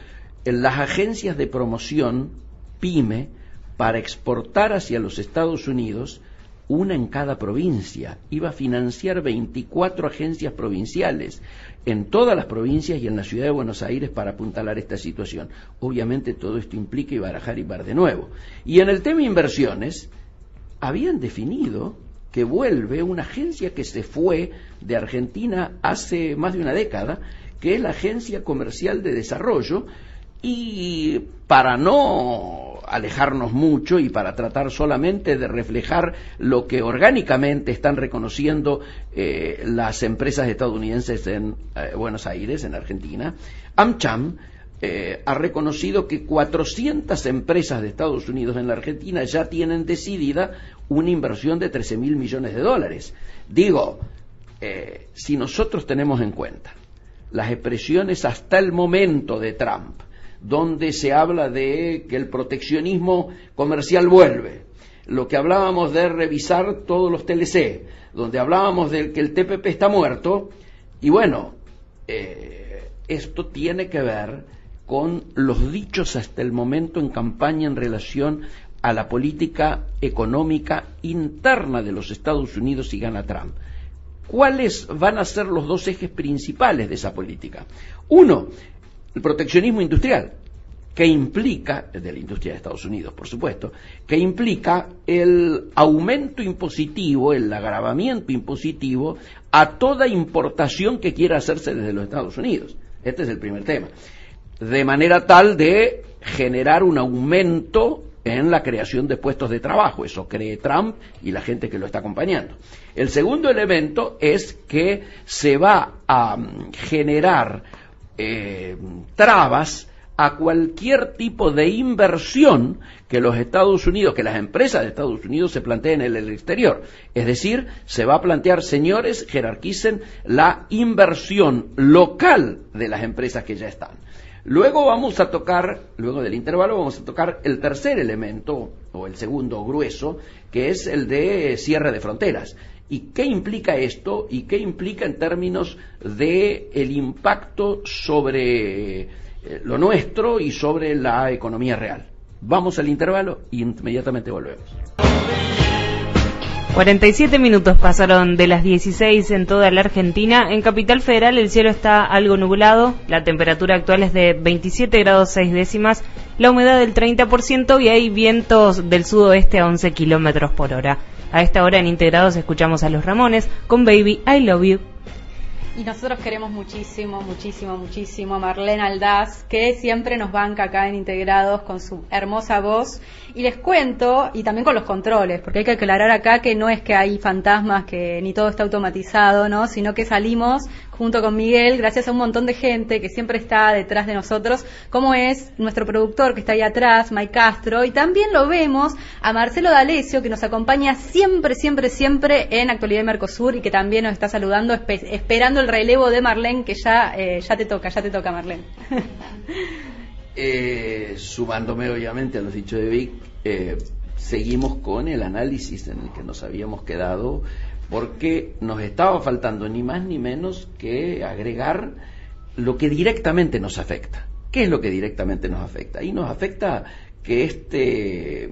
en las agencias de promoción PYME para exportar hacia los Estados Unidos, una en cada provincia. Iba a financiar 24 agencias provinciales en todas las provincias y en la ciudad de Buenos Aires para apuntalar esta situación. Obviamente todo esto implica barajar y bar de nuevo. Y en el tema inversiones, habían definido que vuelve una agencia que se fue de Argentina hace más de una década, que es la Agencia Comercial de Desarrollo, y para no alejarnos mucho y para tratar solamente de reflejar lo que orgánicamente están reconociendo las empresas estadounidenses en Buenos Aires, en Argentina, AmCham ha reconocido que 400 empresas de Estados Unidos en la Argentina ya tienen decidida una inversión de $13.000 millones. Digo, si nosotros tenemos en cuenta las expresiones hasta el momento de Trump, donde se habla de que el proteccionismo comercial vuelve, lo que hablábamos de revisar todos los TLC, donde hablábamos de que el TPP está muerto, esto tiene que ver con los dichos hasta el momento en campaña en relación a la política económica interna de los Estados Unidos si gana Trump. ¿Cuáles van a ser los dos ejes principales de esa política? Uno, el proteccionismo industrial. que implica, de la industria de Estados Unidos, por supuesto, que implica el aumento impositivo, el agravamiento impositivo a toda importación que quiera hacerse desde los Estados Unidos. Este es el primer tema. De manera tal de generar un aumento en la creación de puestos de trabajo. Eso cree Trump y la gente que lo está acompañando. El segundo elemento es que se va a generar trabas a cualquier tipo de inversión que los Estados Unidos, que las empresas de Estados Unidos se planteen en el exterior. Es decir, se va a plantear, señores, jerarquicen la inversión local de las empresas que ya están. Luego vamos a tocar, luego del intervalo, vamos a tocar el tercer elemento, o el segundo grueso, que es el de cierre de fronteras. ¿Y qué implica esto? ¿Y qué implica en términos de el impacto sobre lo nuestro y sobre la economía real? Vamos al intervalo y inmediatamente volvemos. 47 minutos pasaron de las 16 en toda la Argentina. En Capital Federal el cielo está algo nublado, la temperatura actual es de 27 grados 6 décimas, la humedad del 30% y hay vientos del sudoeste a 11 kilómetros por hora. A esta hora en Integrados escuchamos a Los Ramones con Baby I Love You. Y nosotros queremos muchísimo, muchísimo, muchísimo a Marlene Aldaz, que siempre nos banca acá en Integrados con su hermosa voz. Y les cuento, y también con los controles, porque hay que aclarar acá que no es que hay fantasmas, que ni todo está automatizado, ¿no? Sino que salimos junto con Miguel, gracias a un montón de gente que siempre está detrás de nosotros, como es nuestro productor que está ahí atrás, Mike Castro, y también lo vemos a Marcelo D'Alessio, que nos acompaña siempre, siempre, siempre en Actualidad de Mercosur y que también nos está saludando, esperando el relevo de Marlene, que ya te toca, Marlene. Sumándome obviamente a los dichos de Vic, seguimos con el análisis en el que nos habíamos quedado, porque nos estaba faltando ni más ni menos que agregar lo que directamente nos afecta. ¿Qué es lo que directamente nos afecta? Y nos afecta que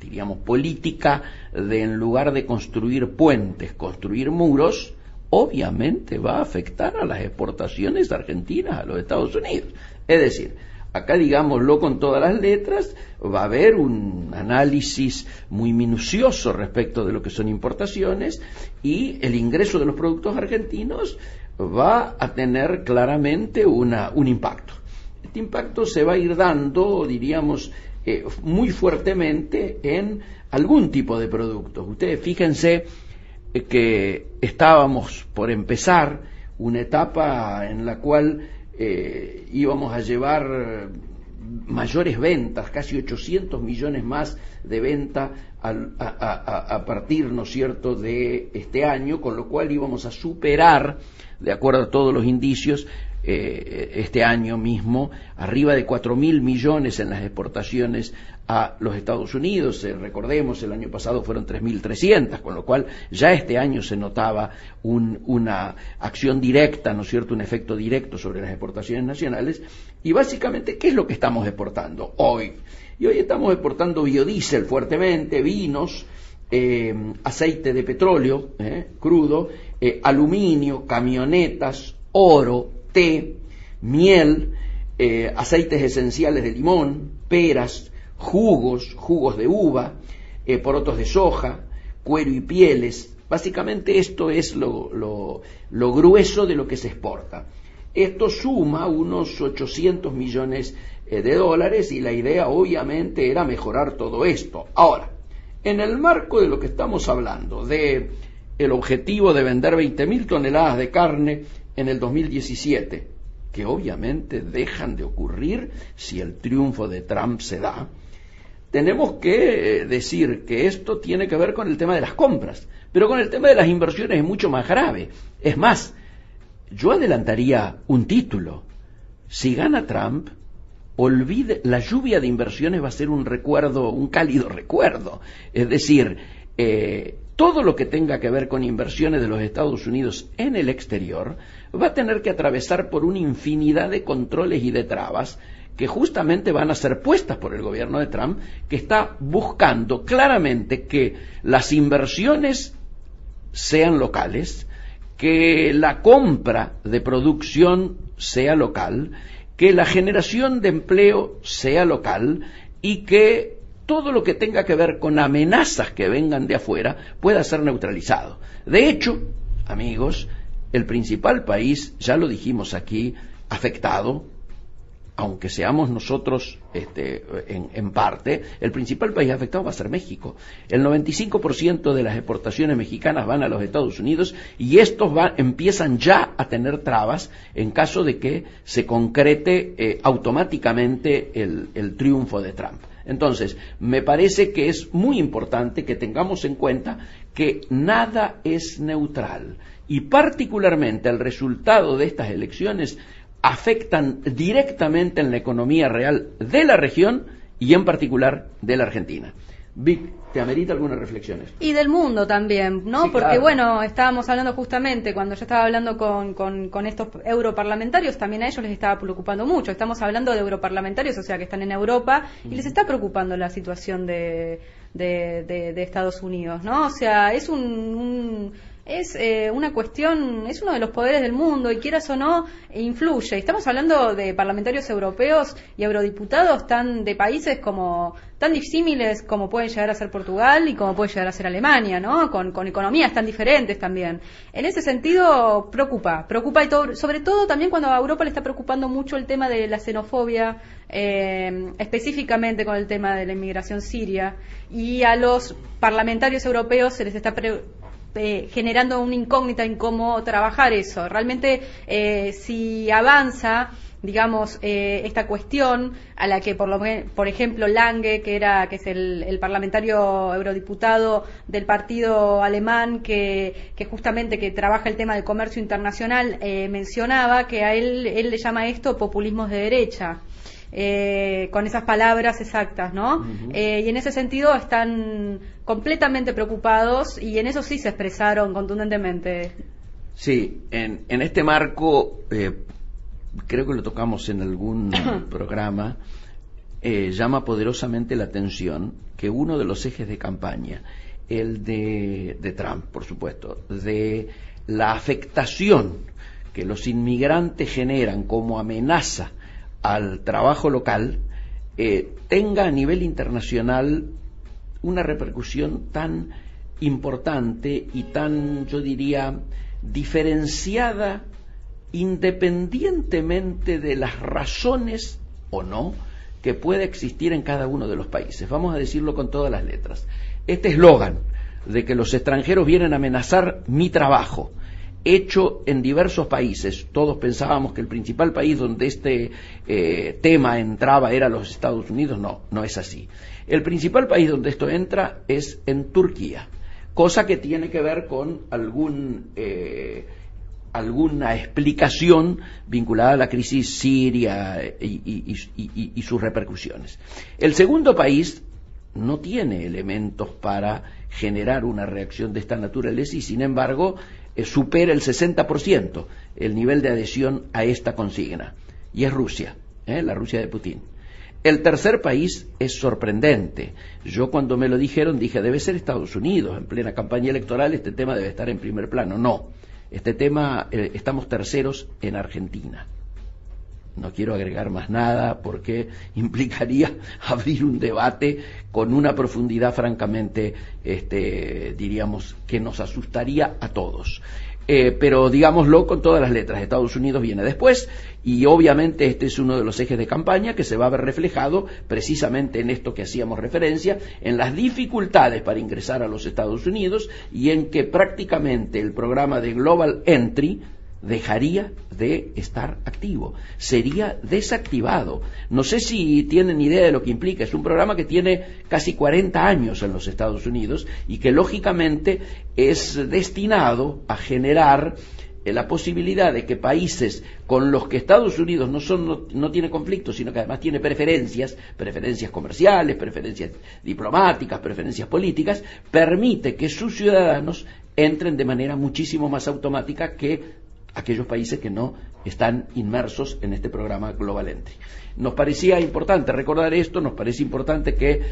diríamos, política de, en lugar de construir puentes, construir muros, obviamente va a afectar a las exportaciones argentinas a los Estados Unidos. Es decir, acá digámoslo con todas las letras, va a haber un análisis muy minucioso respecto de lo que son importaciones y el ingreso de los productos argentinos va a tener claramente un impacto. Este impacto se va a ir dando, diríamos, muy fuertemente en algún tipo de productos. Ustedes fíjense que estábamos por empezar una etapa en la cual íbamos a llevar mayores ventas, casi 800 millones más de venta a partir, ¿no es cierto?, de este año, con lo cual íbamos a superar, de acuerdo a todos los indicios, este año mismo, arriba de 4.000 millones en las exportaciones a los Estados Unidos. Recordemos, el año pasado fueron 3.300, con lo cual ya este año se notaba una acción directa, ¿no es cierto?, un efecto directo sobre las exportaciones nacionales. Y básicamente, ¿qué es lo que estamos exportando hoy? Y hoy estamos exportando biodiesel fuertemente, vinos, aceite de petróleo crudo, aluminio, camionetas, oro, té, miel, aceites esenciales de limón, peras, jugos de uva, porotos de soja, cuero y pieles. Básicamente esto es lo grueso de lo que se exporta. Esto suma unos 800 millones de dólares y la idea obviamente era mejorar todo esto. Ahora, en el marco de lo que estamos hablando, de el objetivo de vender 20.000 toneladas de carne en el 2017, que obviamente dejan de ocurrir si el triunfo de Trump se da, tenemos que decir que esto tiene que ver con el tema de las compras, pero con el tema de las inversiones es mucho más grave. Es más, yo adelantaría un título. Si gana Trump, olvide, la lluvia de inversiones va a ser un recuerdo, un cálido recuerdo. Es decir, todo lo que tenga que ver con inversiones de los Estados Unidos en el exterior va a tener que atravesar por una infinidad de controles y de trabas que justamente van a ser puestas por el gobierno de Trump, que está buscando claramente que las inversiones sean locales, que la compra de producción sea local que la generación de empleo sea local y que todo lo que tenga que ver con amenazas que vengan de afuera pueda ser neutralizado. De hecho, amigos, el principal país, ya lo dijimos aquí, afectado, aunque seamos nosotros en parte, el principal país afectado va a ser México. El 95% de las exportaciones mexicanas van a los Estados Unidos y estos empiezan ya a tener trabas en caso de que se concrete automáticamente el triunfo de Trump. Entonces, me parece que es muy importante que tengamos en cuenta que nada es neutral y particularmente el resultado de estas elecciones afectan directamente en la economía real de la región y en particular de la Argentina. Vic, ¿te amerita algunas reflexiones? Y del mundo también, ¿no? Sí, porque claro. Bueno, estábamos hablando justamente, cuando yo estaba hablando con estos europarlamentarios, también a ellos les estaba preocupando mucho. Estamos hablando de europarlamentarios, o sea, que están en Europa, y les está preocupando la situación de Estados Unidos, ¿no? O sea, es una cuestión, es uno de los poderes del mundo y quieras o no, influye. Estamos hablando de parlamentarios europeos y eurodiputados de países tan disímiles como pueden llegar a ser Portugal y como puede llegar a ser Alemania, ¿no? Con economías tan diferentes también. En ese sentido, preocupa y sobre todo también cuando a Europa le está preocupando mucho el tema de la xenofobia, específicamente con el tema de la inmigración siria, y a los parlamentarios europeos se les está generando una incógnita en cómo trabajar eso. Realmente, si avanza, digamos, esta cuestión a la que por ejemplo Lange, que es el parlamentario eurodiputado del partido alemán que justamente que trabaja el tema del comercio internacional, mencionaba que a él le llama esto populismos de derecha. Con esas palabras exactas, ¿no? Uh-huh. Y en ese sentido están completamente preocupados y en eso sí se expresaron contundentemente. Sí, en este marco, creo que lo tocamos en algún programa, llama poderosamente la atención que uno de los ejes de campaña, el de Trump, por supuesto, de la afectación que los inmigrantes generan como amenaza al trabajo local, tenga a nivel internacional una repercusión tan importante y tan, yo diría, diferenciada independientemente de las razones o no que pueda existir en cada uno de los países. Vamos a decirlo con todas las letras. Este eslogan de que los extranjeros vienen a amenazar mi trabajo, hecho en diversos países, todos pensábamos que el principal país donde este tema entraba era los Estados Unidos. No es así. El principal país donde esto entra es en Turquía, cosa que tiene que ver con alguna explicación vinculada a la crisis siria y sus repercusiones. El segundo país no tiene elementos para generar una reacción de esta naturaleza y sin embargo supera el 60% el nivel de adhesión a esta consigna, y es Rusia, la Rusia de Putin. El tercer país es sorprendente. Yo cuando me lo dijeron dije, debe ser Estados Unidos, en plena campaña electoral este tema debe estar en primer plano. No, este tema, estamos terceros en Argentina. No quiero agregar más nada porque implicaría abrir un debate con una profundidad francamente, diríamos, que nos asustaría a todos. Pero digámoslo con todas las letras, Estados Unidos viene después y obviamente este es uno de los ejes de campaña que se va a ver reflejado precisamente en esto que hacíamos referencia, en las dificultades para ingresar a los Estados Unidos y en que prácticamente el programa de Global Entry dejaría de estar activo, sería desactivado. No sé si tienen idea de lo que implica. Es un programa que tiene casi 40 años en los Estados Unidos y que lógicamente es destinado a generar la posibilidad de que países con los que Estados Unidos no tiene conflictos, sino que además tiene preferencias comerciales, preferencias diplomáticas, preferencias políticas, permite que sus ciudadanos entren de manera muchísimo más automática que aquellos países que no están inmersos en este programa Global Entry. Nos parecía importante recordar esto, nos parece importante que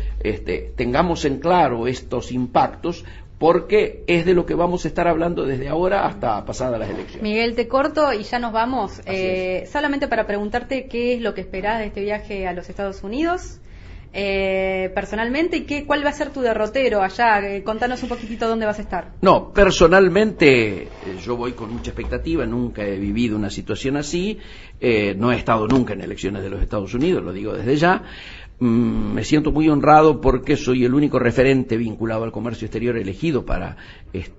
tengamos en claro estos impactos, porque es de lo que vamos a estar hablando desde ahora hasta pasadas las elecciones. Miguel, te corto y ya nos vamos. Solamente para preguntarte qué es lo que esperás de este viaje a los Estados Unidos, personalmente, y cuál va a ser tu derrotero allá. Contanos un poquitito dónde vas a estar. No, personalmente yo voy con mucha expectativa, nunca he vivido una situación así, no he estado nunca en elecciones de los Estados Unidos, lo digo desde ya. Me siento muy honrado porque soy el único referente vinculado al comercio exterior elegido para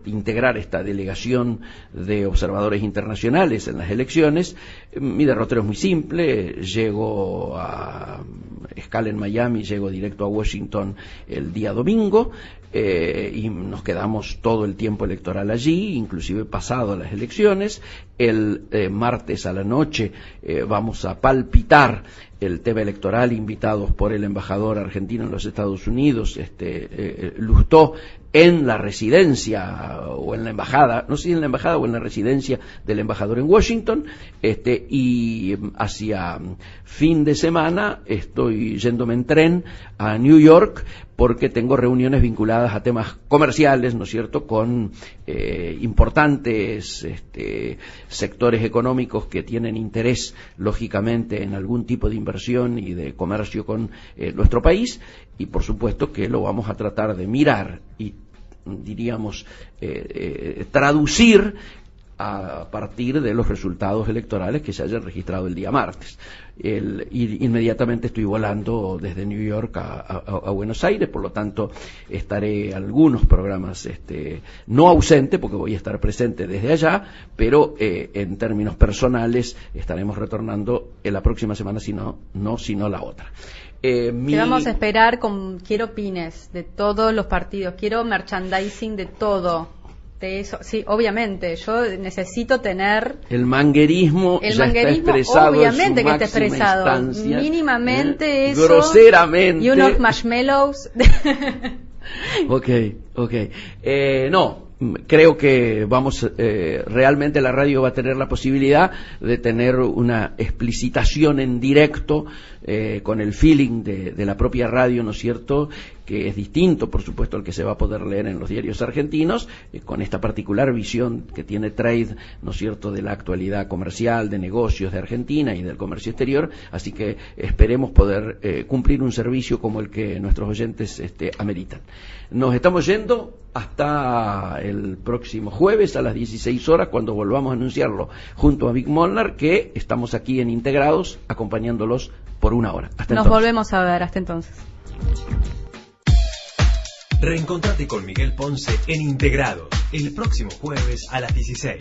integrar esta delegación de observadores internacionales en las elecciones. Mi derrotero es muy simple, llego a escala en Miami, llego directo a Washington el día domingo, y nos quedamos todo el tiempo electoral allí, inclusive pasado las elecciones. El martes a la noche vamos a palpitar el tema electoral, invitados por el embajador argentino en los Estados Unidos, Lustó, en la residencia o en la embajada, no sé si en la embajada o en la residencia del embajador en Washington, y hacia fin de semana estoy yéndome en tren a New York porque tengo reuniones vinculadas a temas comerciales, ¿no es cierto?, con importantes sectores económicos que tienen interés, lógicamente, en algún tipo de inversión y de comercio con nuestro país, y por supuesto que lo vamos a tratar de mirar y, diríamos, traducir a partir de los resultados electorales que se hayan registrado el día martes. Inmediatamente estoy volando desde New York a Buenos Aires, por lo tanto estaré algunos programas no ausente, porque voy a estar presente desde allá, pero en términos personales estaremos retornando en la próxima semana, sino la otra. Te vamos a esperar quiero pines de todos los partidos, quiero merchandising de todo. De eso, sí, obviamente, yo necesito tener... El manguerismo ya está expresado, obviamente en su que está expresado, instancia, mínimamente eso, groseramente, y unos marshmallows. Ok. No, creo que realmente la radio va a tener la posibilidad de tener una explicitación en directo, con el feeling de la propia radio, ¿no es cierto?, que es distinto, por supuesto, al que se va a poder leer en los diarios argentinos, con esta particular visión que tiene Trade, ¿no es cierto?, de la actualidad comercial, de negocios de Argentina y del comercio exterior. Así que esperemos poder cumplir un servicio como el que nuestros oyentes ameritan. Nos estamos yendo hasta el próximo jueves a las 16 horas, cuando volvamos a anunciarlo junto a Vic Molnar, que estamos aquí en Integrados acompañándolos por una hora. Hasta entonces. Nos volvemos a ver, hasta entonces. Reencontrate con Miguel Ponce en Integrados el próximo jueves a las 16.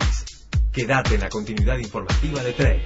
Quédate en la continuidad informativa de Trade.